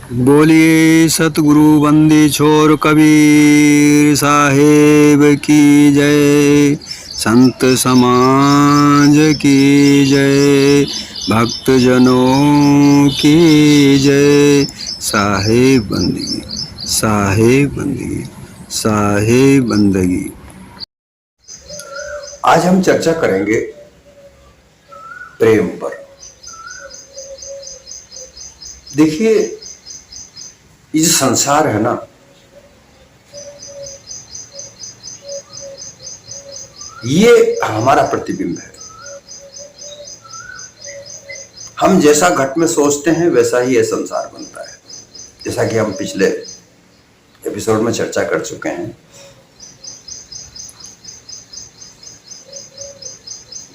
बोलिए सतगुरु बंदी छोर कबीर साहेब की जय। संत समाज की जय। भक्त जनों की जय। साहेब बंदगी, साहेब बंदगी, साहेब बंदगी। आज हम चर्चा करेंगे प्रेम पर। देखिए, ये जो संसार है ना, ये हमारा प्रतिबिंब है। हम जैसा घट में सोचते हैं वैसा ही ये संसार बनता है। जैसा कि हम पिछले एपिसोड में चर्चा कर चुके हैं,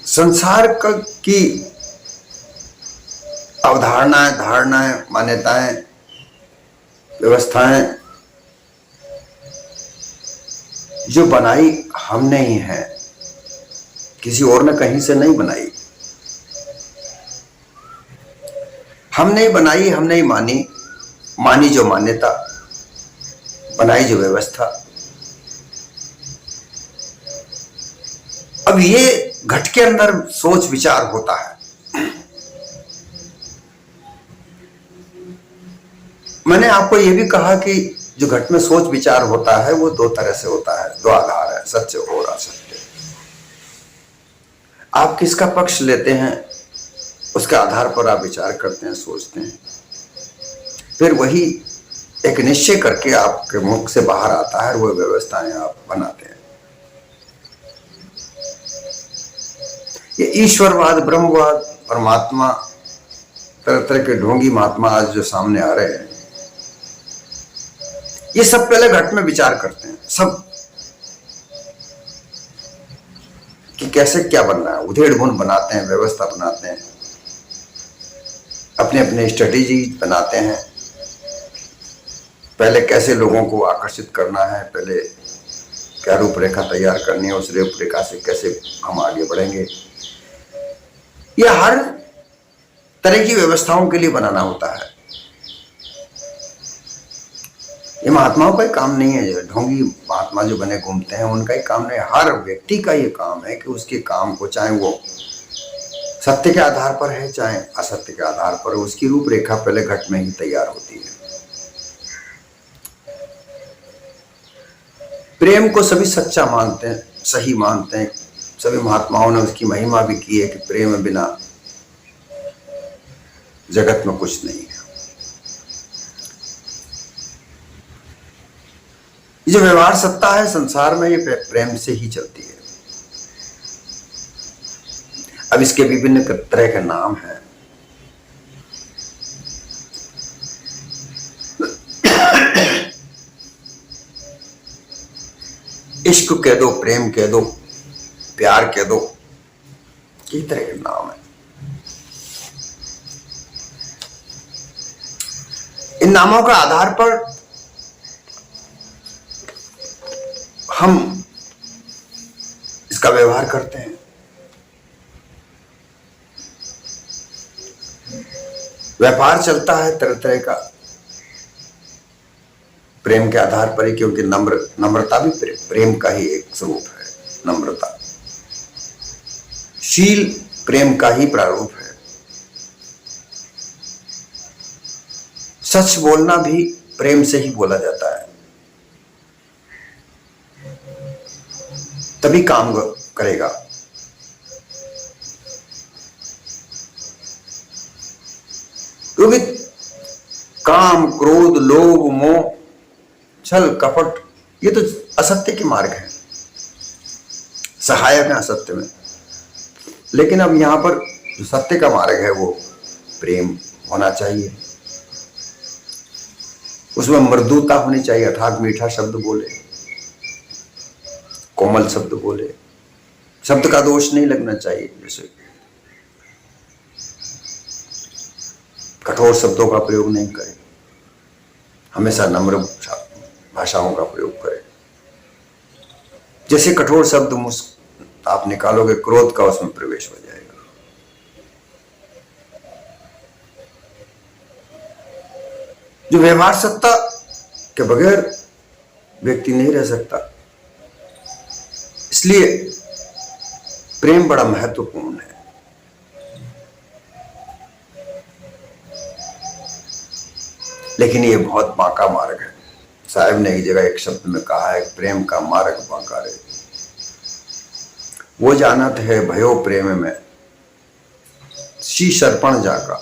संसार की अवधारणाएं, धारणाएं, मान्यताएं, व्यवस्थाएं जो बनाई हमने ही है, किसी और ने कहीं से नहीं बनाई। हमने ही बनाई, हमने ही मानी जो मान्यता, बनाई जो व्यवस्था। अब ये घट के अंदर सोच विचार होता है। मैंने आपको यह भी कहा कि जो घट में सोच विचार होता है वो दो तरह से होता है, दो आधार है, सत्य और असत्य। आप किसका पक्ष लेते हैं उसके आधार पर आप विचार करते हैं, सोचते हैं, फिर वही एक निश्चय करके आपके मुख से बाहर आता है और वो व्यवस्थाएं आप बनाते हैं। ये ईश्वरवाद, ब्रह्मवाद, परमात्मा, तरह तरह के ढोंगी महात्मा आज जो सामने आ रहे हैं, ये सब पहले घट में विचार करते हैं सब, कि कैसे क्या बनना है। उधेड़ बुन बनाते हैं, व्यवस्था बनाते हैं, अपने अपने स्ट्रेटेजी बनाते हैं। पहले कैसे लोगों को आकर्षित करना है, पहले क्या रूपरेखा तैयार करनी है, उस रूपरेखा से कैसे हम आगे बढ़ेंगे, यह हर तरह की व्यवस्थाओं के लिए बनाना होता है। ये महात्माओं का ही काम नहीं है। ढोंगी महात्मा जो बने घूमते हैं उनका ही काम नहीं है। हर व्यक्ति का ये काम है कि उसके काम को, चाहे वो सत्य के आधार पर है चाहे असत्य के आधार पर, उसकी रूपरेखा पहले घट में ही तैयार होती है। प्रेम को सभी सच्चा मानते हैं, सही मानते हैं। सभी महात्माओं ने उसकी महिमा भी की है कि प्रेम बिना जगत में कुछ नहीं है। ये जो व्यवहार सत्ता है संसार में, ये प्रेम से ही चलती है। अब इसके विभिन्न तरह के नाम हैं। इश्क कह दो, प्रेम कह दो, प्यार कह दो, कई तरह के नाम है। इन नामों के आधार पर हम इसका व्यवहार करते हैं। व्यापार चलता है तरह तरह का प्रेम के आधार पर ही, क्योंकि नम्रता भी प्रेम का ही एक स्वरूप है। नम्रता, शील प्रेम का ही प्रारूप है। सच बोलना भी प्रेम से ही बोला जाता है, तभी काम करेगा। क्योंकि काम, क्रोध, लोभ, मोह, छल, कपट, ये तो असत्य के मार्ग हैं, सहायक है असत्य में। लेकिन अब यहां पर जो सत्य का मार्ग है वो प्रेम होना चाहिए। उसमें मृदुता होनी चाहिए, अर्थात मीठा शब्द बोले, कोमल शब्द बोले, शब्द का दोष नहीं लगना चाहिए। जैसे कठोर शब्दों का प्रयोग नहीं करें, हमेशा नम्र भाषाओं का प्रयोग करें। जैसे कठोर शब्द आप निकालोगे, क्रोध का उसमें प्रवेश हो जाएगा। जो व्यवहार सत्ता के बगैर व्यक्ति नहीं रह सकता। इसलिए प्रेम बड़ा महत्वपूर्ण है। लेकिन ये बहुत बांका मार्ग है। साहब ने एक जगह एक शब्द में कहा है, प्रेम का मार्ग बांका रे, वो जानत है भयो प्रेम में शीश अर्पण जाका।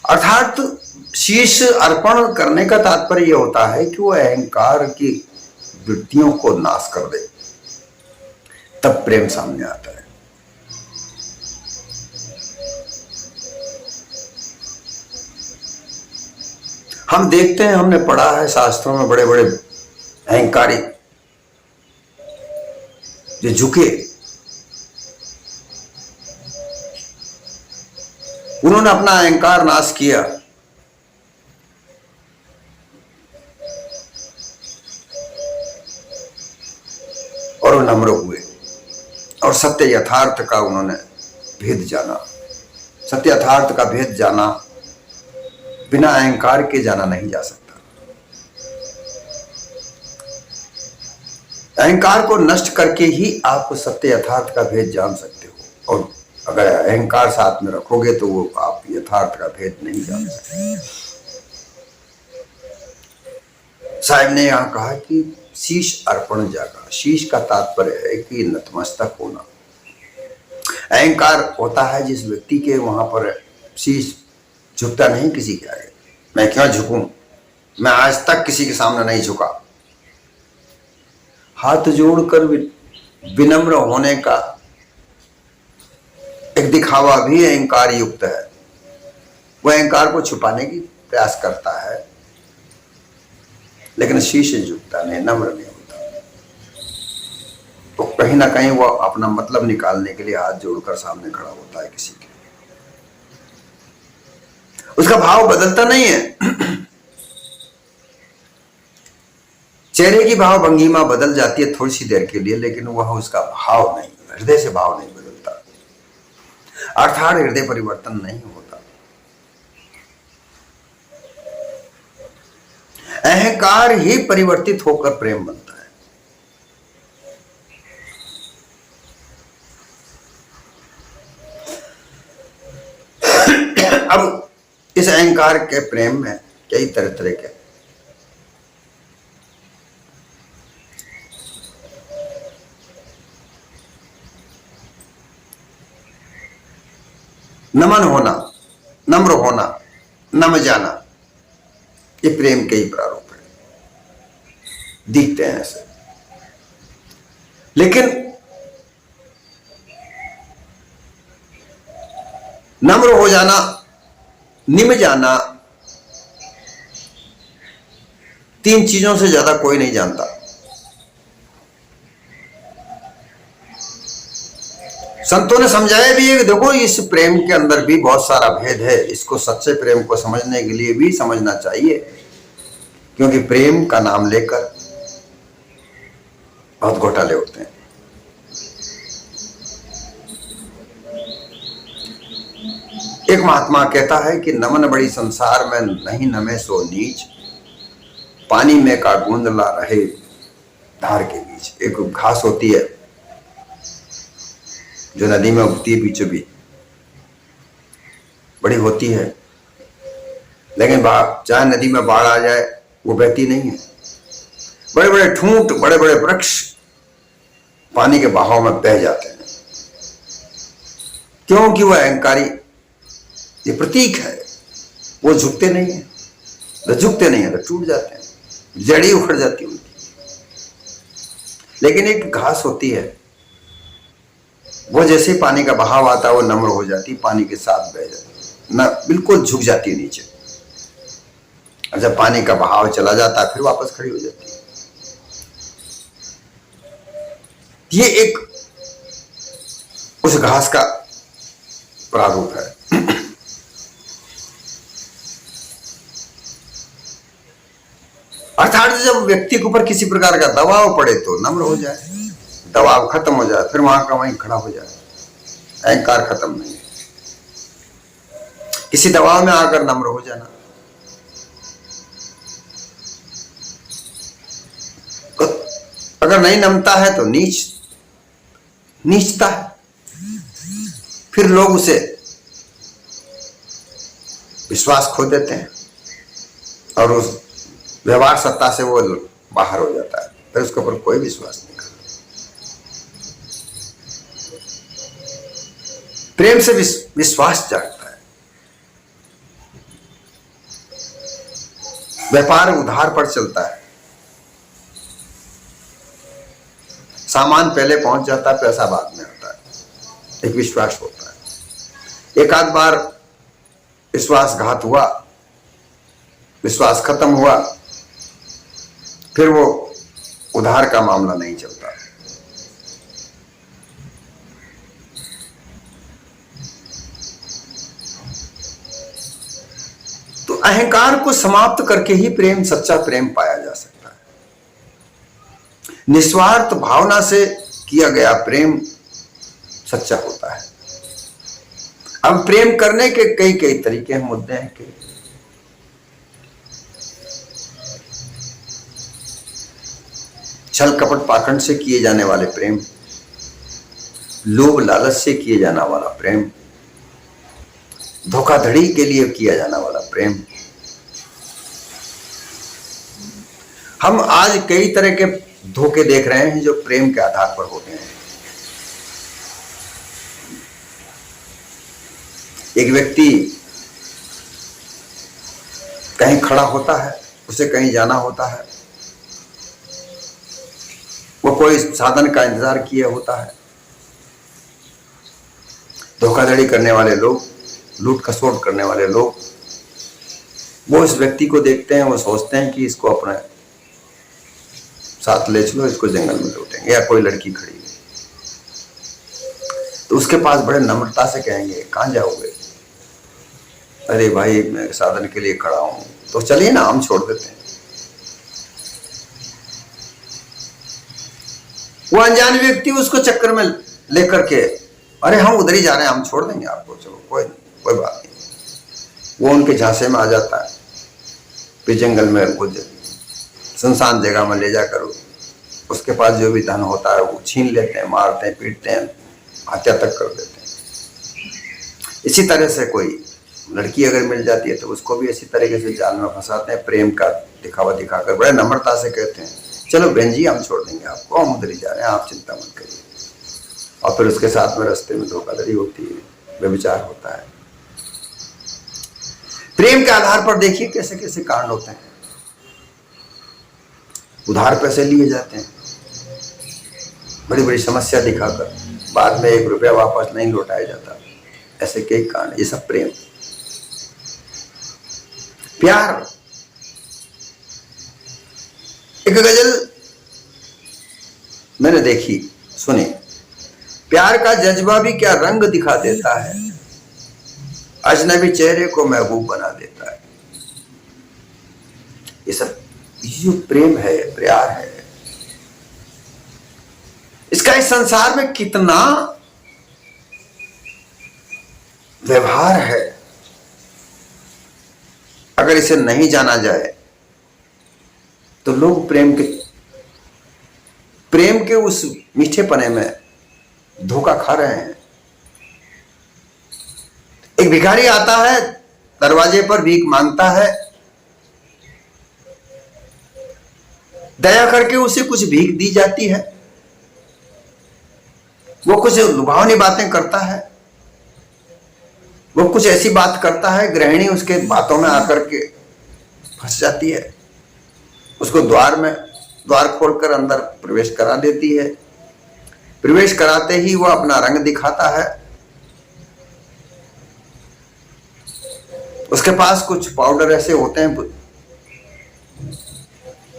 अर्थात शीश अर्पण करने का तात्पर्य यह होता है कि वो अहंकार की वृत्तियों को नाश कर दे, तब प्रेम सामने आता है। हम देखते हैं, हमने पढ़ा है शास्त्रों में, बड़े बड़े अहंकारी जो झुके, उन्होंने अपना अहंकार नाश किया और वो नम्र हुए और सत्य यथार्थ का उन्होंने भेद जाना। सत्य यथार्थ का भेद जाना बिना अहंकार के जाना नहीं जा सकता। अहंकार को नष्ट करके ही आप सत्य यथार्थ का भेद जान सकते हो, और अगर अहंकार साथ में रखोगे तो वो आप यथार्थ का भेद नहीं जान सकते। साहब ने यहां कहा कि शीश अर्पण जागा। शीश का तात्पर्य है कि नतमस्तक होना। अहंकार होता है जिस व्यक्ति के, वहां पर शीश झुकता नहीं किसी के आगे। मैं क्यों झुकूं, मैं आज तक किसी के सामने नहीं झुका। हाथ जोड़कर विनम्र होने का एक दिखावा भी अहंकार युक्त है। वह अहंकार को छुपाने की प्रयास करता है, लेकिन शीश झुकता नहीं, नम्र नहीं होता। तो कहीं ना कहीं वो अपना मतलब निकालने के लिए हाथ जोड़कर सामने खड़ा होता है किसी के। उसका भाव बदलता नहीं है। चेहरे की भाव भंगिमा बदल जाती है थोड़ी सी देर के लिए, लेकिन वह उसका भाव नहीं, हृदय से भाव नहीं बदलता। अर्थात हृदय परिवर्तन नहीं होता। अहंकार ही परिवर्तित होकर प्रेम बनता है। अब इस अहंकार के प्रेम में कई तरह तरह के नमन होना, नम्र होना, नम जाना, ये प्रेम के ही प्रारूप है, दिखते हैं ऐसे। लेकिन नम्र हो जाना, निम जाना, तीन चीजों से ज्यादा कोई नहीं जानता। संतों ने समझाया भी है कि देखो, इस प्रेम के अंदर भी बहुत सारा भेद है। इसको सच्चे प्रेम को समझने के लिए भी समझना चाहिए, क्योंकि प्रेम का नाम लेकर बहुत घोटाले होते हैं। एक महात्मा कहता है कि नमन बड़ी संसार में नहीं नमे सो नीच, पानी में का गूंदला रहे धार के बीच। एक घास होती है जो नदी में उगती है, बीचों बीच बड़ी होती है, लेकिन चाहे नदी में बाढ़ आ जाए वो बहती नहीं है। बड़े बड़े ठूंठ, बड़े बड़े वृक्ष पानी के बहाव में बह जाते हैं, क्योंकि वह अहंकारी, ये प्रतीक है। वो झुकते नहीं है, तो झुकते नहीं है तो टूट जाते हैं, जड़ी उखड़ जाती है उनकी। लेकिन एक घास होती है, वो जैसे पानी का बहाव आता है वो नम्र हो जाती, पानी के साथ बह जाती, न बिल्कुल झुक जाती है नीचे। और जब पानी का बहाव चला जाता है फिर वापस खड़ी हो जाती है। ये एक उस घास का प्रारूप है। अर्थात जब व्यक्ति के ऊपर किसी प्रकार का दबाव पड़े तो नम्र हो जाए, दबाव खत्म हो जाए, फिर वहां का वहीं खड़ा हो जाए, अहंकार खत्म नहीं है। किसी दबाव में आकर नम्र हो जाना। तो अगर नहीं नमता है तो नीचता है, फिर लोग उसे विश्वास खो देते हैं और उस व्यवहार सत्ता से वो बाहर हो जाता है, फिर उसके ऊपर कोई विश्वास नहीं करता। प्रेम से विश्वास जागता है। व्यापार उधार पर चलता है, सामान पहले पहुंच जाता है, पैसा बाद में आता है। एक विश्वास होता है। एक आध बार विश्वासघात हुआ, विश्वास खत्म हुआ, फिर वो उधार का मामला नहीं चलता। तो अहंकार को समाप्त करके ही प्रेम, सच्चा प्रेम पाया जा सकता है। निस्वार्थ भावना से किया गया प्रेम सच्चा होता है। अब प्रेम करने के कई कई तरीके हैं, मुद्दे हैं कि छल कपट पाखंड से किए जाने वाले प्रेम, लोभ लालच से किए जाने वाला प्रेम, धोखाधड़ी के लिए किया जाने वाला प्रेम। हम आज कई तरह के धोखे देख रहे हैं जो प्रेम के आधार पर होते हैं। एक व्यक्ति कहीं खड़ा होता है, उसे कहीं जाना होता है, वो कोई साधन का इंतजार किए होता है। धोखाधड़ी करने वाले लोग, लूट खसोट करने वाले लोग, वो इस व्यक्ति को देखते हैं, वो सोचते हैं कि इसको अपने साथ ले चलो, इसको जंगल में लूटेंगे। या कोई लड़की खड़ी है तो उसके पास बड़े नम्रता से कहेंगे, कहाँ जाओगे? अरे भाई मैं साधन के लिए खड़ा हूं। तो चलिए ना, हम छोड़ देते हैं। वो अनजान व्यक्ति उसको चक्कर में लेकर के, अरे हम उधर ही जा रहे हैं, हम छोड़ देंगे आपको, चलो कोई बात नहीं। वो उनके झांसे में आ जाता है, फिर जंगल में वो सुनसान जगह में ले जाकर उसके पास जो भी धन होता है वो छीन लेते हैं, मारते हैं, पीटते हैं, हत्या तक कर देते हैं। इसी तरह से कोई लड़की अगर मिल जाती है तो उसको भी इसी तरीके से जाल में फंसाते हैं, प्रेम का दिखावा दिखाकर बड़े नम्रता से कहते हैं, चलो बहन जी हम छोड़ देंगे आपको, हम उधर ही जा रहे हैं, आप चिंता मत करिए। और फिर उसके साथ में रास्ते में धोखाधड़ी होती है, व्यभिचार होता है। प्रेम के आधार पर देखिए कैसे कैसे कांड होते हैं। उधार पैसे लिए जाते हैं, बड़ी बड़ी समस्या दिखाकर बाद में 1 रुपया वापस नहीं लौटाया जाता। ऐसे कई कांड, ये सब प्रेम। प्यार, एक गजल मैंने देखी, सुनी। प्यार का जज्बा भी क्या रंग दिखा देता है, अजनबी चेहरे को महबूब बना देता है। ये सब जो प्रेम है, प्यार है, इसका इस संसार में कितना व्यवहार है। अगर इसे नहीं जाना जाए तो लोग प्रेम के उस मीठेपने में धोखा खा रहे हैं। एक भिखारी आता है, दरवाजे पर भीख मांगता है, दया करके उसे कुछ भीख दी जाती है, वो कुछ लुभावनी बातें करता है, वो कुछ ऐसी बात करता है, गृहिणी उसके बातों में आकर के फंस जाती है, उसको द्वार खोलकर अंदर प्रवेश करा देती है। प्रवेश कराते ही वो अपना रंग दिखाता है। उसके पास कुछ पाउडर ऐसे होते हैं,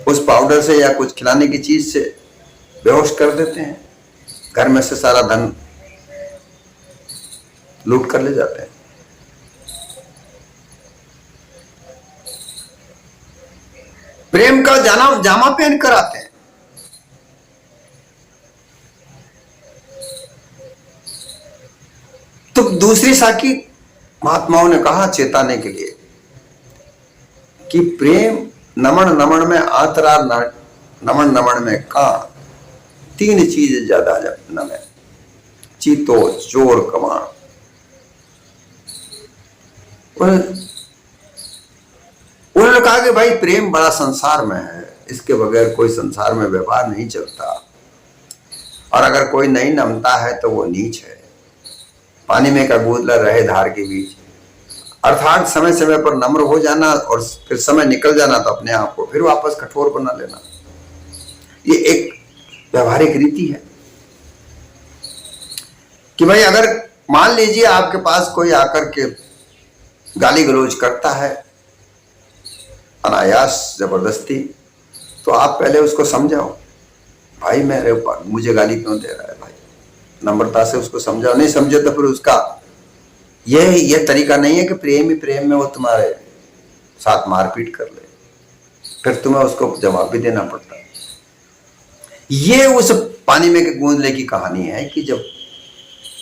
उस पाउडर से या कुछ खिलाने की चीज से बेहोश कर देते हैं, घर में से सारा धन लूट कर ले जाते हैं। प्रेम का जामा पहन कर आते हैं। तो दूसरी साकी महात्माओं ने कहा चेताने के लिए कि प्रेम नमन नमन में आतरा, नमन नमन में का, तीन चीज ज्यादा नम है, चीतो चोर कमाण। उन्होंने कहा कि भाई प्रेम बड़ा संसार में है, इसके बगैर कोई संसार में व्यवहार नहीं चलता, और अगर कोई नहीं नमता है तो वो नीच है। पानी में का गूदला रहे धार के बीच, अर्थात समय समय पर नम्र हो जाना और फिर समय निकल जाना तो अपने आप को फिर वापस कठोर बना लेना, ये एक व्यवहारिक रीति है। कि भाई अगर मान लीजिए आपके पास कोई आकर के गाली गलौज करता है अनायास जबरदस्ती, तो आप पहले उसको समझाओ, भाई मुझे गाली क्यों दे रहा है भाई, नम्रता से उसको समझाओ। नहीं समझे तो फिर उसका यह तरीका नहीं है कि प्रेम में वो तुम्हारे साथ मारपीट कर ले, फिर तुम्हें उसको जवाब भी देना पड़ता है। ये उस पानी में के गूंजले की कहानी है कि जब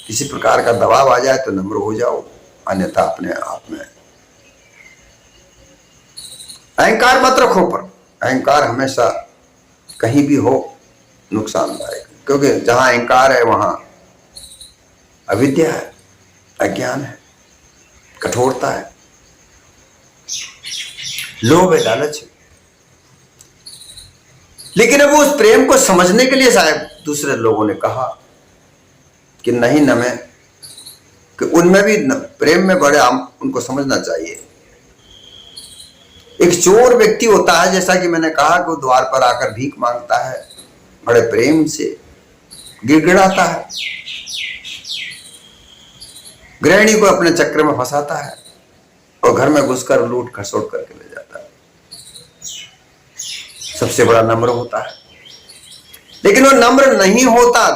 किसी प्रकार का दबाव आ जाए तो नम्र हो जाओ, अन्यथा अपने आप में अहंकार मत रखो। पर अहंकार हमेशा कहीं भी हो नुकसानदायक, क्योंकि जहां अहंकार है वहां अविद्या है, अज्ञान है, कठोरता है, लोभ है, लालच है। लेकिन अब उस प्रेम को समझने के लिए शायद दूसरे लोगों ने कहा कि नहीं नमे, कि उनमें भी प्रेम में बड़े उनको समझना चाहिए। एक चोर व्यक्ति होता है, जैसा कि मैंने कहा, कि वो द्वार पर आकर भीख मांगता है, बड़े प्रेम से गिड़गिड़ाता है, गृहिणी को अपने चक्र में फंसाता है और घर में घुसकर लूट खसोट करके ले जाता है। सबसे बड़ा नम्र होता है, लेकिन वो नम्र नहीं होता,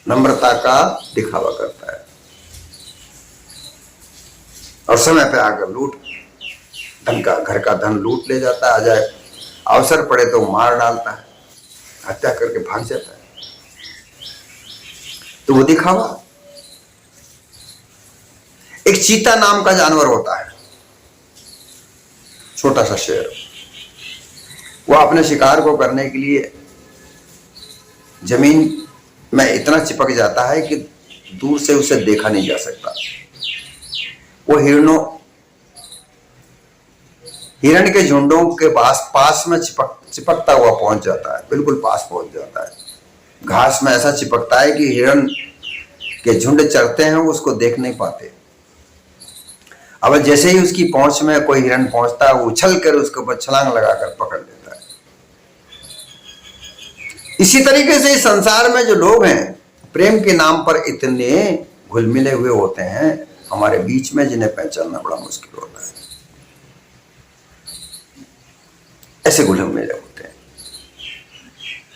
नम्रता का दिखावा करता है और समय पे आकर घर का धन लूट ले जाता है। आ जाए अवसर पड़े तो मार डालता है, हत्या करके भाग जाता है। तो वो दिखावा। एक चीता नाम का जानवर होता है, छोटा सा शेर, वो अपने शिकार को करने के लिए जमीन में इतना चिपक जाता है कि दूर से उसे देखा नहीं जा सकता। वो हिरण के झुंडों के पास में चिपकता हुआ पहुंच जाता है, बिल्कुल पास पहुंच जाता है। घास में ऐसा चिपकता है कि हिरण के झुंड चरते हैं, वो उसको देख नहीं पाते। अब जैसे ही उसकी पहुंच में कोई हिरण पहुंचता है, वो उछल कर उसके ऊपर छलांग लगाकर पकड़ लेता है। इसी तरीके से इस संसार में जो लोग हैं, प्रेम के नाम पर इतने घुल मिले हुए होते हैं हमारे बीच में, जिन्हें पहचानना बड़ा मुश्किल होता है। ऐसे घुल मिले होते हैं,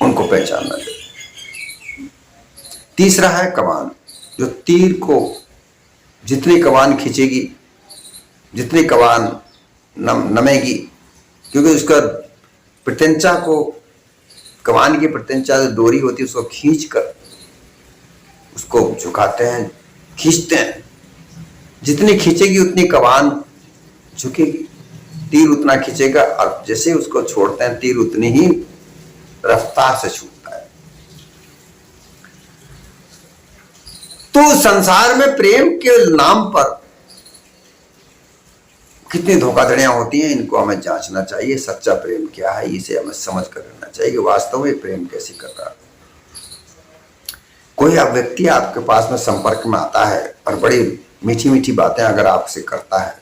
उनको पहचानना चाहिए। तीसरा है कमान, जो तीर को जितनी कमान खींचेगी, जितनी कमान नमेगी, क्योंकि उसका प्रत्यंचा को, कमान की प्रत्यंचा जो डोरी होती है उसको खींच कर उसको झुकाते हैं, खींचते हैं। जितनी खींचेगी उतनी कमान झुकेगी, तीर उतना खींचेगा, और जैसे उसको छोड़ते हैं तीर उतनी ही रफ्तार से छूटता है। तो संसार में प्रेम के नाम पर कितनी धोखाधड़ियां होती हैं, इनको हमें जांचना चाहिए। सच्चा प्रेम क्या है, इसे हमें समझ कर रहना चाहिए कि वास्तव में प्रेम कैसे कर रहा है। कोई व्यक्ति आपके पास में संपर्क में आता है और बड़ी मीठी मीठी बातें अगर आपसे करता है,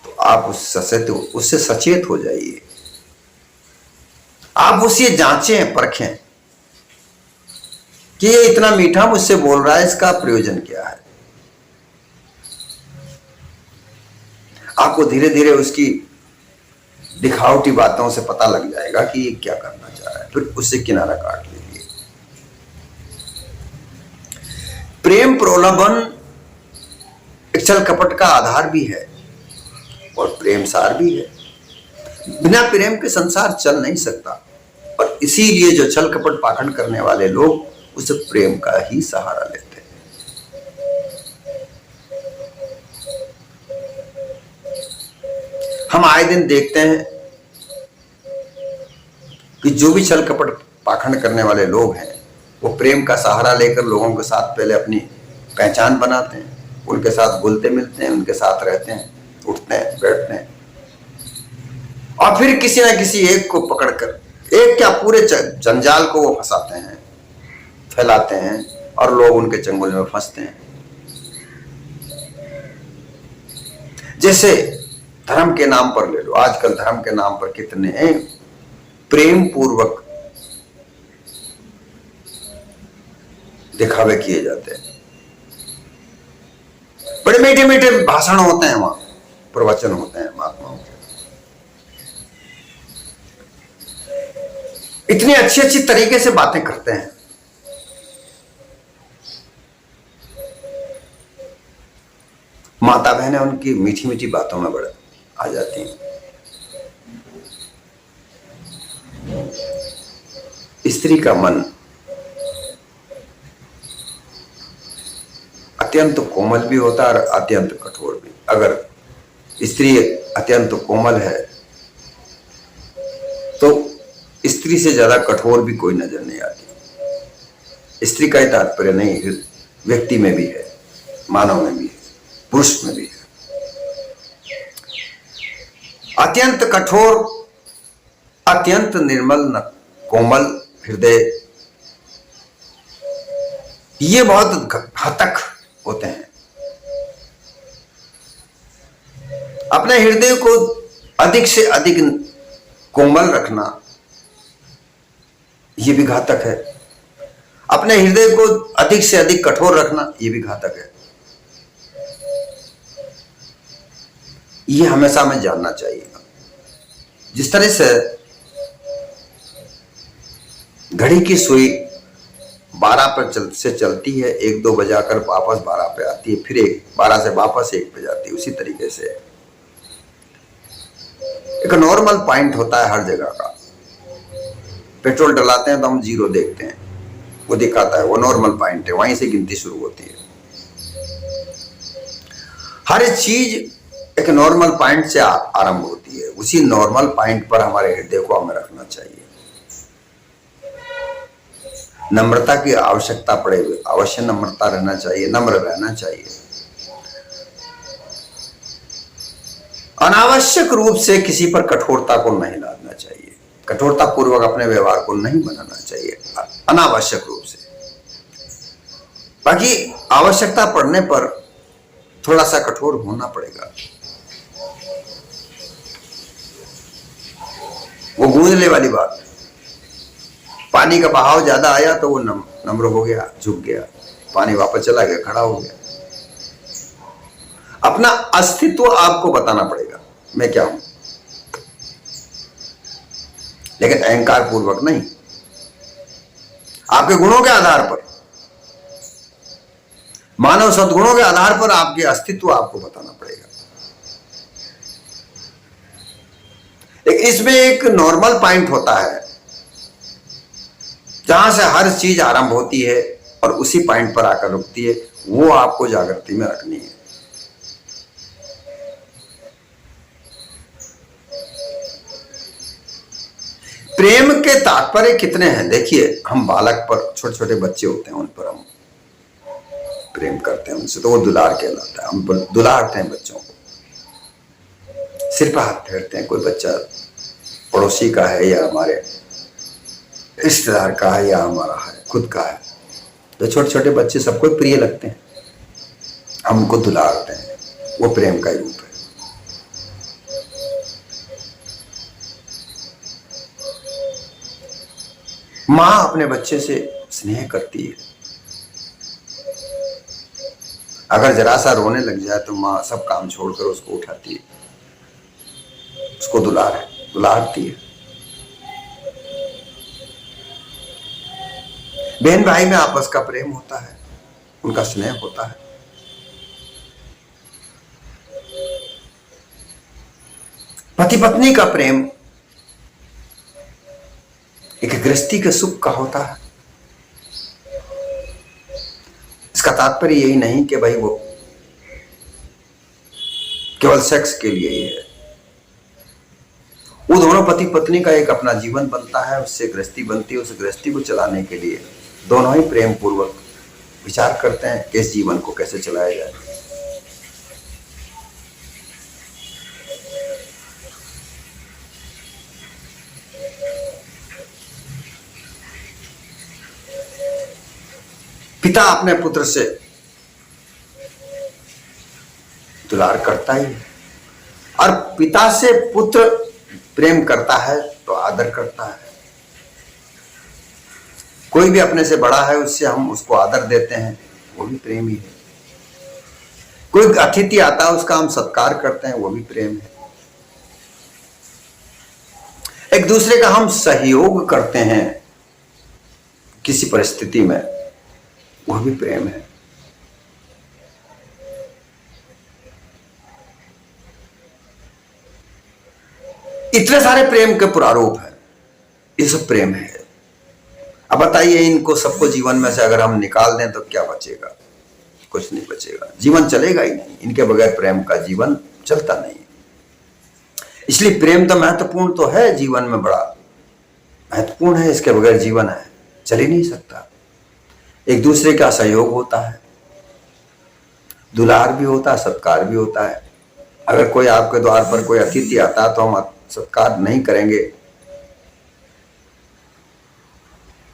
तो आप उससे सचेत हो जाइए। आप उसे जांचें, परखें कि ये इतना मीठा मुझसे बोल रहा है, इसका प्रयोजन क्या है। आपको धीरे धीरे उसकी दिखावटी बातों से पता लग जाएगा कि ये क्या करना चाह रहा है, फिर उससे किनारा काट लीजिए। प्रेम प्रलोभन एक छल कपट का आधार भी है और प्रेम सार भी है। बिना प्रेम के संसार चल नहीं सकता, और इसीलिए जो छल कपट पाखंड करने वाले लोग उस प्रेम का ही सहारा लेते हैं। हम आए दिन देखते हैं कि जो भी छल कपट पाखंड करने वाले लोग हैं वो प्रेम का सहारा लेकर लोगों के साथ पहले अपनी पहचान बनाते हैं, उनके साथ घुलते मिलते हैं, उनके साथ रहते हैं, उठते हैं, बैठते हैं, और फिर किसी ना किसी एक को पकड़कर, एक क्या पूरे जंजाल को वो फंसाते हैं, फैलाते हैं, और लोग उनके चंगुल में फंसते हैं। जैसे धर्म के नाम पर ले लो, आजकल धर्म के नाम पर कितने प्रेम पूर्वक दिखावे किए जाते हैं। बड़े मीठे मीठे भाषण होते हैं, वहां प्रवचन होते हैं महात्माओं के, इतनी अच्छी अच्छी तरीके से बातें करते हैं। माता बहनें उनकी मीठी मीठी बातों में बड़े आ जाती हैं। स्त्री का मन अत्यंत कोमल भी होता है और अत्यंत कठोर भी। अगर स्त्री अत्यंत कोमल है तो स्त्री से ज्यादा कठोर भी कोई नजर नहीं आती। स्त्री का ही तात्पर्य नहीं, व्यक्ति में भी है, मानव में भी है, पुरुष में भी है। अत्यंत कठोर, अत्यंत निर्मल, कोमल हृदय, ये बहुत घातक होते हैं। अपने हृदय को अधिक से अधिक कोमल रखना ये भी घातक है, अपने हृदय को अधिक से अधिक कठोर रखना ये भी घातक है। ये हमेशा हमें जानना चाहिए। जिस तरह से घड़ी की सुई 12 पर से चलती है, 1-2 बजाकर वापस 12 पे आती है, फिर 12 से वापस 1 पे जाती है, उसी तरीके से एक नॉर्मल पॉइंट होता है हर जगह का। पेट्रोल डलाते हैं तो हम 0 देखते हैं, वो दिखाता है, वो नॉर्मल पॉइंट है, वहीं से गिनती शुरू होती है। हर चीज एक नॉर्मल पॉइंट से आरंभ होती है, उसी नॉर्मल पॉइंट पर हमारे हृदय को हमें रखना चाहिए। नम्रता की आवश्यकता पड़े हुए अवश्य नम्रता रहना चाहिए, नम्र रहना चाहिए। अनावश्यक रूप से किसी पर कठोरता को नहीं लादना चाहिए, कठोरता पूर्वक अपने व्यवहार को नहीं बनाना चाहिए अनावश्यक रूप से। बाकी आवश्यकता पड़ने पर थोड़ा सा कठोर होना पड़ेगा। वो गूंजने वाली बात, पानी का बहाव ज्यादा आया तो वो नम्र हो गया, झुक गया, पानी वापस चला गया, खड़ा हो गया। अपना अस्तित्व आपको बताना पड़ेगा, मैं क्या हूं, लेकिन अहंकार पूर्वक नहीं। आपके गुणों के आधार पर, मानव सद्गुणों के आधार पर आपके अस्तित्व आपको बताना पड़ेगा। लेकिन इसमें एक नॉर्मल पॉइंट होता है जहां से हर चीज आरंभ होती है और उसी पॉइंट पर आकर रुकती है, वो आपको जागृति में रखनी है। प्रेम के तात्पर्य कितने हैं देखिए। हम बालक पर, छोटे छोटे बच्चे होते हैं, उन पर हम प्रेम करते हैं, उनसे तो वो दुलार कहलाता है। हम दुलारते हैं बच्चों को, सिर पर हाथ फेरते हैं। कोई बच्चा पड़ोसी का है या हमारे रिश्तेदार का है या हमारा है, खुद का है, तो छोटे छोटे बच्चे सबको प्रिय लगते हैं, हम उनको दुलारते हैं। वो प्रेम का ही रूप है। मां अपने बच्चे से स्नेह करती है। अगर जरा सा रोने लग जाए तो मां सब काम छोड़कर उसको उठाती है, उसको दुलारती है। बहन भाई में आपस का प्रेम होता है, उनका स्नेह होता है। पति पत्नी का प्रेम एक गृहस्थी के सुख का होता है। इसका तात्पर्य यही नहीं कि भाई वो केवल सेक्स के लिए ही है। वो दोनों पति पत्नी का एक अपना जीवन बनता है, उससे गृहस्थी बनती है। उस गृहस्थी को चलाने के लिए दोनों ही प्रेम पूर्वक विचार करते हैं कि इस जीवन को कैसे चलाया जाए। पिता अपने पुत्र से दुलार करता ही है, और पिता से पुत्र प्रेम करता है तो आदर करता है। कोई भी अपने से बड़ा है उससे हम उसको आदर देते हैं, वो भी प्रेम ही है। कोई अतिथि आता है उसका हम सत्कार करते हैं, वो भी प्रेम है। एक दूसरे का हम सहयोग करते हैं किसी परिस्थिति में, वह भी प्रेम है। इतने सारे प्रेम के प्रारूप हैं, ये सब प्रेम है। अब बताइए, इनको सबको जीवन में से अगर हम निकाल दें तो क्या बचेगा? कुछ नहीं बचेगा, जीवन चलेगा ही नहीं। इनके बगैर प्रेम का जीवन चलता नहीं। इसलिए प्रेम तो महत्वपूर्ण तो है, जीवन में बड़ा महत्वपूर्ण है। इसके बगैर जीवन है चल ही नहीं सकता। एक दूसरे का सहयोग होता है, दुलार भी होता है, सत्कार भी होता है। अगर कोई आपके द्वार पर कोई अतिथि आता है तो हम सत्कार नहीं करेंगे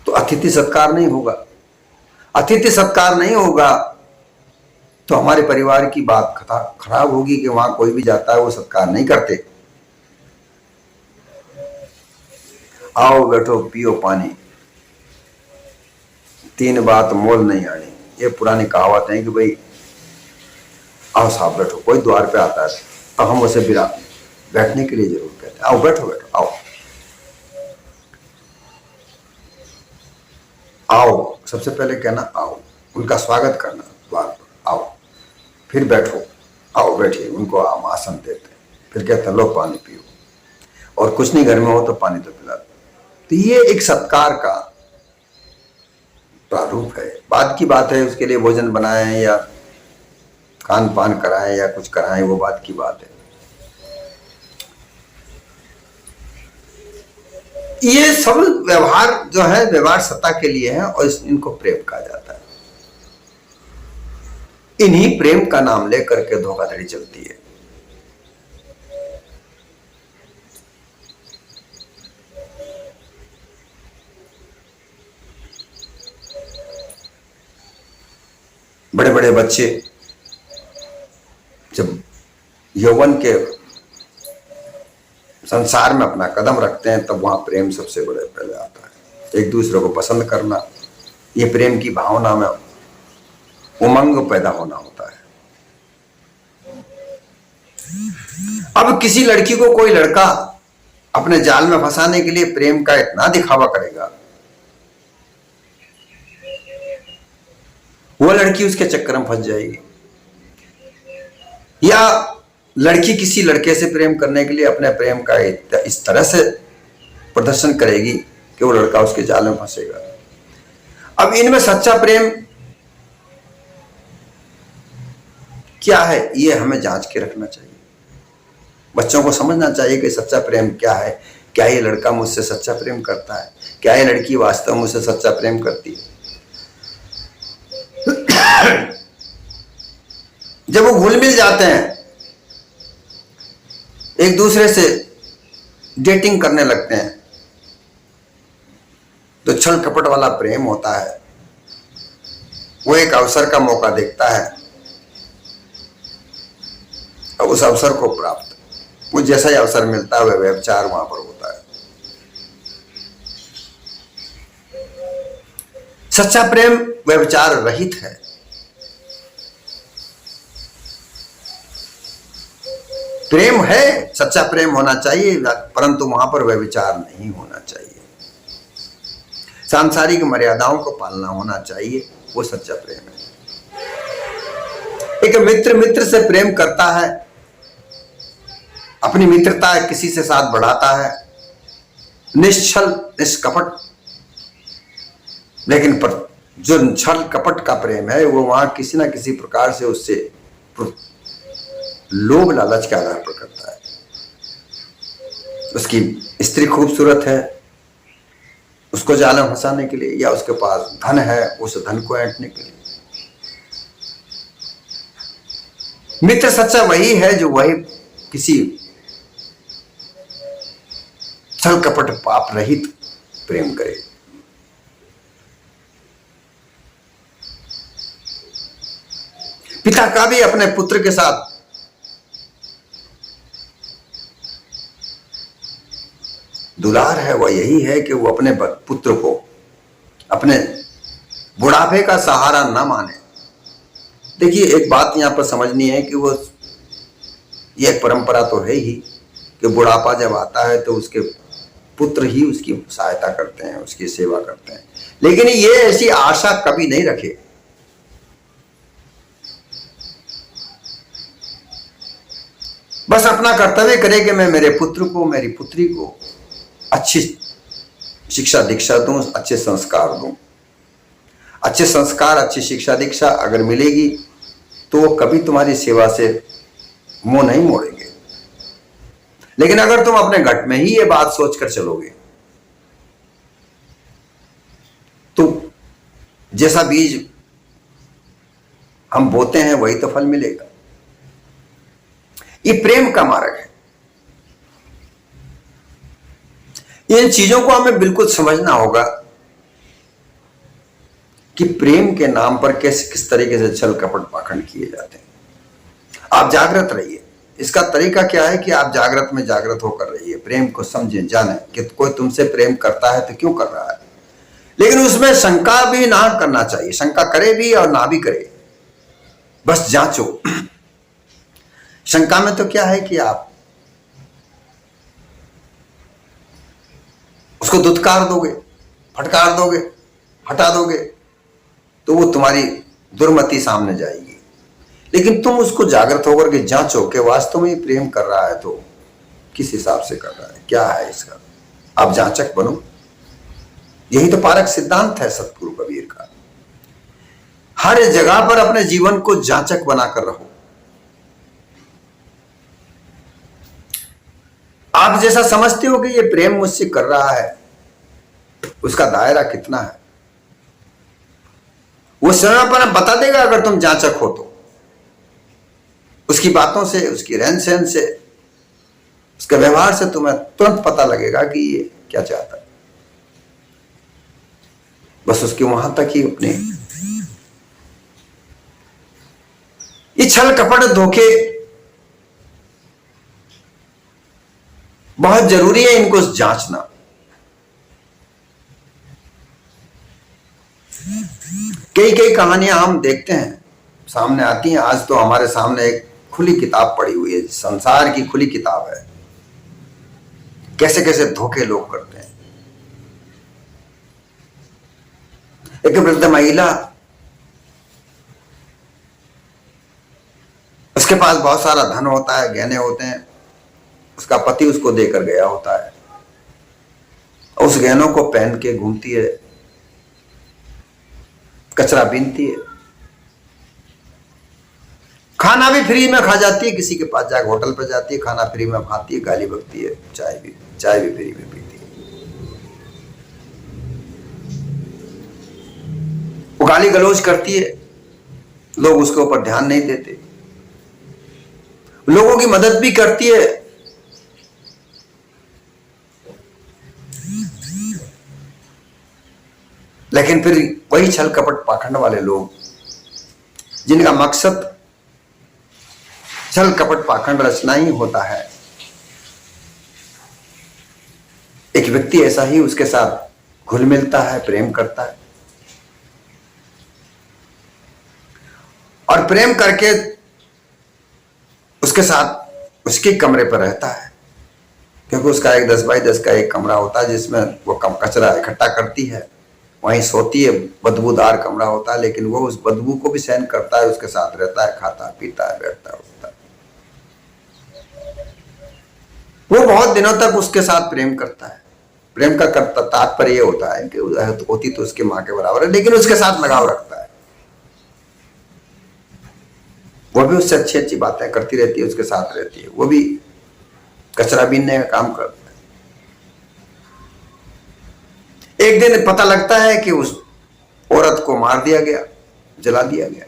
तो अतिथि सत्कार नहीं होगा। अतिथि सत्कार नहीं होगा तो हमारे परिवार की बात खराब होगी कि वहां कोई भी जाता है वो सत्कार नहीं करते। आओ बैठो पियो पानी, तीन बात मोल नहीं आनी, ये पुरानी कहावत है कि भाई आओ साहब बैठो। कोई द्वार पे आता है तो हम उसे बैठने के लिए जरूर कहते हैं, आओ बैठो बैठो आओ आओ। सबसे पहले कहना आओ, उनका स्वागत करना द्वार पर, आओ, फिर बैठो, आओ बैठिए, उनको हम आसन देते हैं, फिर कहते हैं लो पानी पियो, और कुछ नहीं घर में हो तो पानी तो पिला दो। तो ये एक सत्कार का प्रारूप है। बाद की बात है उसके लिए भोजन बनाएं या खान पान कराएं या कुछ कराएं, वो बात की बात है। ये सब व्यवहार जो है व्यवहार सत्ता के लिए है और इनको प्रेम कहा जाता है। इन्हीं प्रेम का नाम लेकर के धोखाधड़ी चलती है। बड़े बड़े बच्चे जब यौवन के संसार में अपना कदम रखते हैं तब वहां प्रेम सबसे बड़े पहले आता है। एक दूसरे को पसंद करना, ये प्रेम की भावना में उमंग पैदा होना होता है। अब किसी लड़की को कोई लड़का अपने जाल में फंसाने के लिए प्रेम का इतना दिखावा करेगा, वो लड़की उसके चक्कर में फंस जाएगी। या लड़की किसी लड़के से प्रेम करने के लिए अपने प्रेम का इस तरह से प्रदर्शन करेगी कि वो लड़का उसके जाल में फंसेगा। अब इनमें सच्चा प्रेम क्या है, ये हमें जांच के रखना चाहिए। बच्चों को समझना चाहिए कि सच्चा प्रेम क्या है। क्या ये लड़का मुझसे सच्चा प्रेम करता है? क्या ये लड़की वास्तव में मुझसे सच्चा प्रेम करती है? जब वो घुल मिल जाते हैं, एक दूसरे से डेटिंग करने लगते हैं, तो छल कपट वाला प्रेम होता है। वो एक अवसर का मौका देखता है और उस अवसर को प्राप्त, वो जैसा ही अवसर मिलता है वह व्यभिचार वहां पर होता है। सच्चा प्रेम व्यभिचार रहित है। प्रेम है, सच्चा प्रेम होना चाहिए, परंतु वहां पर व्यभिचार नहीं होना चाहिए। सांसारिक मर्यादाओं को पालना होना चाहिए, वो सच्चा प्रेम है। एक मित्र मित्र से प्रेम करता है, अपनी मित्रता किसी से साथ बढ़ाता है, निश्छल निष्कपट, लेकिन जो छल कपट का प्रेम है वो वहां किसी ना किसी प्रकार से उससे लोभ लालच के आधार पर करता है। उसकी स्त्री खूबसूरत है, उसको जाल में फंसाने के लिए, या उसके पास धन है, उस धन को ऐंठने के लिए। मित्र सच्चा वही है जो वही किसी छल कपट पाप रहित प्रेम करे। पिता का भी अपने पुत्र के साथ दुलार है, वह यही है कि वो अपने पुत्र को अपने बुढ़ापे का सहारा न माने। देखिए, एक बात यहां पर समझनी है कि वो ये एक परंपरा तो है ही कि बुढ़ापा जब आता है तो उसके पुत्र ही उसकी सहायता करते हैं, उसकी सेवा करते हैं, लेकिन ये ऐसी आशा कभी नहीं रखे। बस अपना कर्तव्य करे कि मैं मेरे पुत्र को, मेरी पुत्री को अच्छी शिक्षा दीक्षा दूं, अच्छे संस्कार दूं। अच्छे संस्कार, अच्छी शिक्षा दीक्षा अगर मिलेगी तो वो कभी तुम्हारी सेवा से मुंह नहीं मोड़ेंगे। लेकिन अगर तुम अपने घट में ही ये बात सोचकर चलोगे तो जैसा बीज हम बोते हैं वही तो फल मिलेगा। ये प्रेम का मार्ग है। इन चीजों को हमें बिल्कुल समझना होगा कि प्रेम के नाम पर किस तरीके से छल कपट पाखंड किए जाते हैं। आप जागृत रहिए। इसका तरीका क्या है कि आप जागृत में जागृत होकर रहिए, प्रेम को समझें, जानें कि कोई तुमसे प्रेम करता है तो क्यों कर रहा है। लेकिन उसमें शंका भी ना करना चाहिए, शंका करे भी और ना भी करे, बस जांचो। शंका में तो क्या है कि आप उसको दुत्कार दोगे, फटकार दोगे, हटा दोगे तो वो तुम्हारी दुर्मति सामने जाएगी। लेकिन तुम उसको जागृत होकर के जांचो कि वास्तव में प्रेम कर रहा है तो किस हिसाब से कर रहा है, क्या है इसका। आप जांचक बनो। यही तो पारक सिद्धांत है सतगुरु कबीर का। हर जगह पर अपने जीवन को जांचक बनाकर रहो। आप जैसा समझते हो कि ये प्रेम मुझसे कर रहा है, उसका दायरा कितना है, वो स्वयं पर बता देगा अगर तुम जांचक हो तो। उसकी बातों से, उसकी रहन सहन से, उसके व्यवहार से तुम्हें तुरंत पता लगेगा कि ये क्या चाहता है। बस उसके वहां तक ही अपने ये छल कपट धोखे बहुत जरूरी है, इनको जांचना। कई कई कहानियां हम देखते हैं, सामने आती हैं। आज तो हमारे सामने एक खुली किताब पड़ी हुई है, संसार की खुली किताब है, कैसे कैसे धोखे लोग करते हैं। एक वृद्ध महिला, उसके पास बहुत सारा धन होता है, गहने होते हैं, उसका पति उसको देकर गया होता है, उस गहनों को पहन के घूमती है, कचरा बीनती है, खाना भी फ्री में खा जाती है, किसी के पास जाकर होटल पर जाती है, खाना फ्री में खाती है, गाली बकती है, चाय भी फ्री में पीती है। वो गाली गलौज करती है, लोग उसके ऊपर ध्यान नहीं देते। लोगों की मदद भी करती है, लेकिन फिर वही छल कपट पाखंड वाले लोग, जिनका मकसद छल कपट पाखंड रचना ही होता है, एक व्यक्ति ऐसा ही उसके साथ घुल मिलता है, प्रेम करता है, और प्रेम करके उसके साथ उसके कमरे पर रहता है, क्योंकि उसका एक 10 बाई 10 का एक कमरा होता है जिसमें वो कचरा इकट्ठा करती है, वहीं सोती है। बदबूदार कमरा होता है, लेकिन वो उस बदबू को भी सहन करता है, उसके साथ रहता है, खाता है, पीता है, बैठता है, उठता है। वो बहुत दिनों तक उसके साथ प्रेम करता है। प्रेम का तात्पर्य ये होता है कि होती तो उसकी मां के बराबर है, लेकिन उसके साथ लगाव रखता है। वो भी उससे अच्छी अच्छी बातें करती रहती है, उसके साथ रहती है, वो भी कचरा बीनने का काम करता है। एक दिन पता लगता है कि उस औरत को मार दिया गया, जला दिया गया,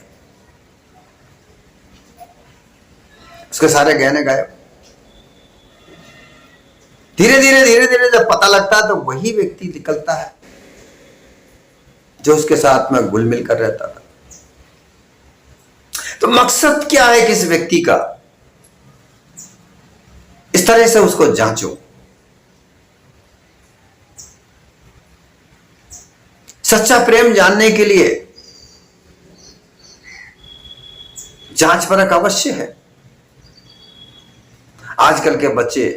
उसके सारे गहने गायब। धीरे धीरे जब पता लगता है तो वही व्यक्ति निकलता है जो उसके साथ में घुल मिल कर रहता था। तो मकसद क्या है किस व्यक्ति का, इस तरह से उसको जांचो। सच्चा प्रेम जानने के लिए जांच परख अवश्य है। आजकल के बच्चे,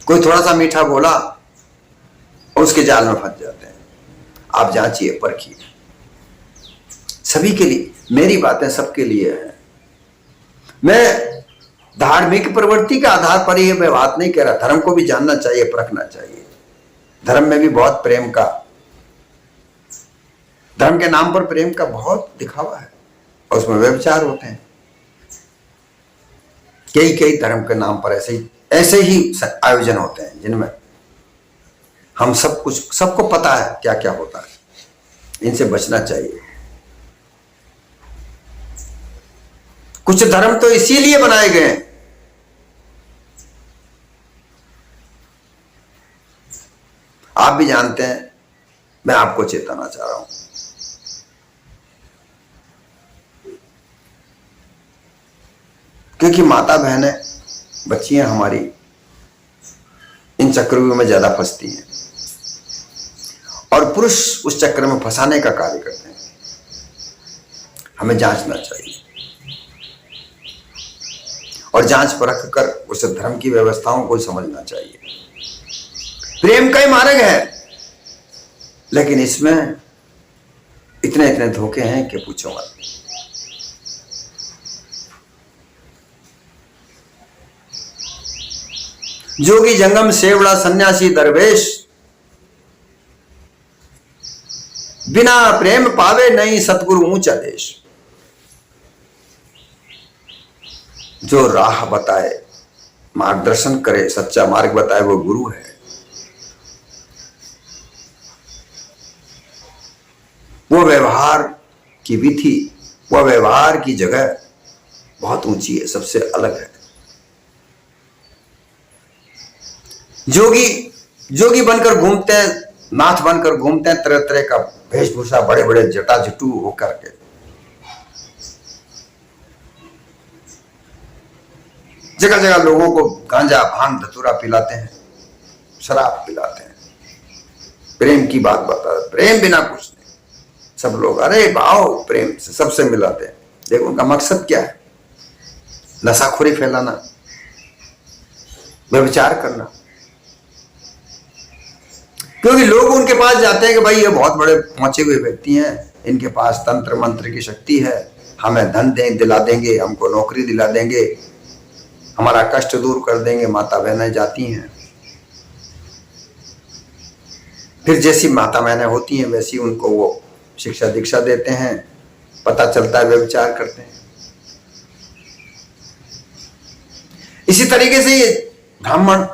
कोई थोड़ा सा मीठा बोला और उसके जाल में फंस जाते हैं। आप जांचिए, परखिए। सभी के लिए मेरी बातें सबके लिए है। मैं धार्मिक प्रवृत्ति के आधार पर ही मैं बात नहीं कह रहा। धर्म को भी जानना चाहिए, परखना चाहिए। धर्म में भी बहुत प्रेम का, धर्म के नाम पर प्रेम का बहुत दिखावा है और उसमें व्यभिचार होते हैं। कई धर्म के नाम पर ऐसे ही आयोजन होते हैं जिनमें हम सबको पता है क्या क्या होता है। इनसे बचना चाहिए। कुछ धर्म तो इसीलिए बनाए गए हैं आप भी जानते हैं, मैं आपको चेताना चाह रहा हूं। क्योंकि माता बहनें, बच्चियां हमारी इन चक्रव्यूह में ज्यादा फंसती हैं और पुरुष उस चक्र में फंसाने का कार्य करते हैं। हमें जांचना चाहिए और जांच परख कर उस धर्म की व्यवस्थाओं को समझना चाहिए। प्रेम का ही मार्ग है, लेकिन इसमें इतने धोखे हैं कि पूछो मत। जोगी जंगम सेवड़ा सन्यासी दरवेश, बिना प्रेम पावे नहीं सतगुरु ऊंचा देश। जो राह बताए, मार्गदर्शन करे, सच्चा मार्ग बताए, वो गुरु है। वो व्यवहार की विधि, वो व्यवहार की जगह बहुत ऊंची है, सबसे अलग है। जोगी बनकर घूमते हैं, नाथ बनकर घूमते हैं, तरह तरह का वेशभूषा, बड़े बड़े जटाजटू होकर के। जगह जगह लोगों को गांजा, भांग, धतूरा पिलाते हैं, शराब पिलाते हैं, प्रेम की बात बताते, प्रेम बिना कुछ नहीं। सब लोग अरे भाव प्रेम से सबसे मिलाते हैं। देखो उनका मकसद क्या है? नशाखोरी फैलाना, व्यभिचार करना। क्योंकि लोग उनके पास जाते हैं कि भाई ये बहुत बड़े पहुंचे हुए व्यक्ति हैं, इनके पास तंत्र मंत्र की शक्ति है, हमें धन दिला देंगे, हमको नौकरी दिला देंगे, हमारा कष्ट दूर कर देंगे। माता बहनें जाती हैं, फिर जैसी माता बहनें होती हैं वैसी उनको वो शिक्षा दीक्षा देते हैं, पता चलता है व्यभिचार करते हैं। इसी तरीके से ये ब्राह्मण,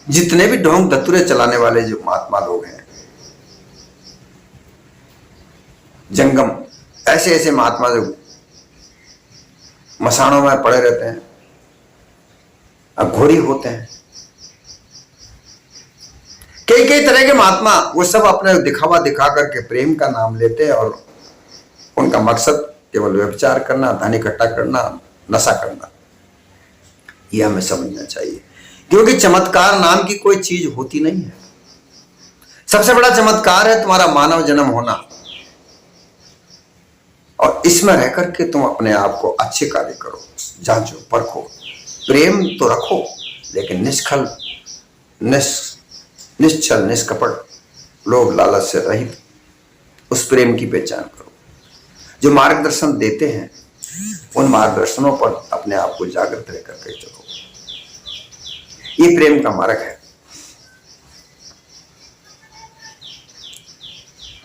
जितने भी ढोंग धतुरे चलाने वाले जो महात्मा लोग हैं, जंगम, ऐसे महात्मा जो मसानों में पड़े रहते हैं, अघोरी होते हैं, कई तरह के महात्मा, वो सब अपने दिखावा दिखा करके प्रेम का नाम लेते हैं और उनका मकसद केवल व्यभिचार करना, धन इकट्ठा करना, नशा करना। यह हमें समझना चाहिए। क्योंकि चमत्कार नाम की कोई चीज होती नहीं है। सबसे बड़ा चमत्कार है तुम्हारा मानव जन्म होना, और इसमें रह करके तुम अपने आप को अच्छे कार्य करो, जांचो, परखो, प्रेम तो रखो, लेकिन निष्छल, निष्कपट, लोभ लालच से रहित उस प्रेम की पहचान करो। जो मार्गदर्शन देते हैं उन मार्गदर्शनों पर अपने आप को जागृत रह करके चलो। ये प्रेम का मार्ग है।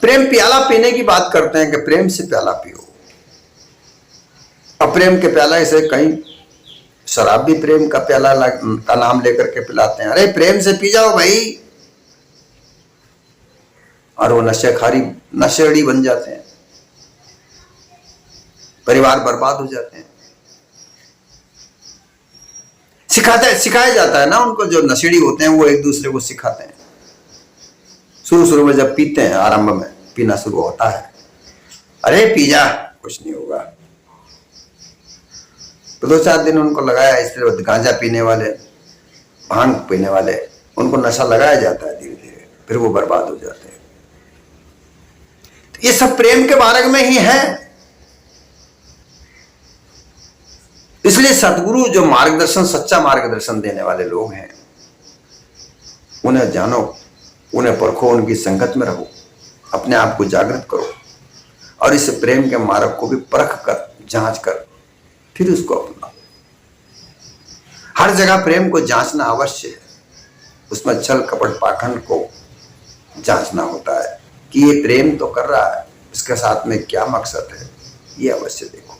प्रेम प्याला पीने की बात करते हैं कि प्रेम से प्याला पियो। अप्रेम के प्याला से कहीं शराब भी प्रेम का प्याला का नाम लेकर के पिलाते हैं, अरे प्रेम से पी जाओ भाई, और वो नशेखारी नशेड़ी बन जाते हैं, परिवार बर्बाद हो जाते हैं। सिखाया जाता है ना उनको, जो नशेड़ी होते हैं वो एक दूसरे को सिखाते हैं। शुरू में जब पीते हैं, आरंभ में पीना शुरू होता है, अरे पी जा कुछ नहीं होगा, तो 2-4 दिन उनको लगाया, इसलिए गांजा पीने वाले, भांग पीने वाले, उनको नशा लगाया जाता है धीरे धीरे, फिर वो बर्बाद हो जाते हैं। तो ये सब प्रेम के मार्ग में ही है। इसलिए सदगुरु जो मार्गदर्शन, सच्चा मार्गदर्शन देने वाले लोग हैं, उन्हें जानो, उन्हें परखो, उनकी संगत में रहो, अपने आप को जागृत करो, और इस प्रेम के मार्ग को भी परख कर, जांच कर, फिर उसको अपनाओ। हर जगह प्रेम को जांचना अवश्य है, उसमें छल कपट पाखंड को जांचना होता है कि ये प्रेम तो कर रहा है, इसके साथ में क्या मकसद है, ये अवश्य देखो,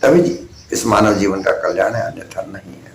तभी इस मानव जीवन का कल्याण है, अन्यथा नहीं है।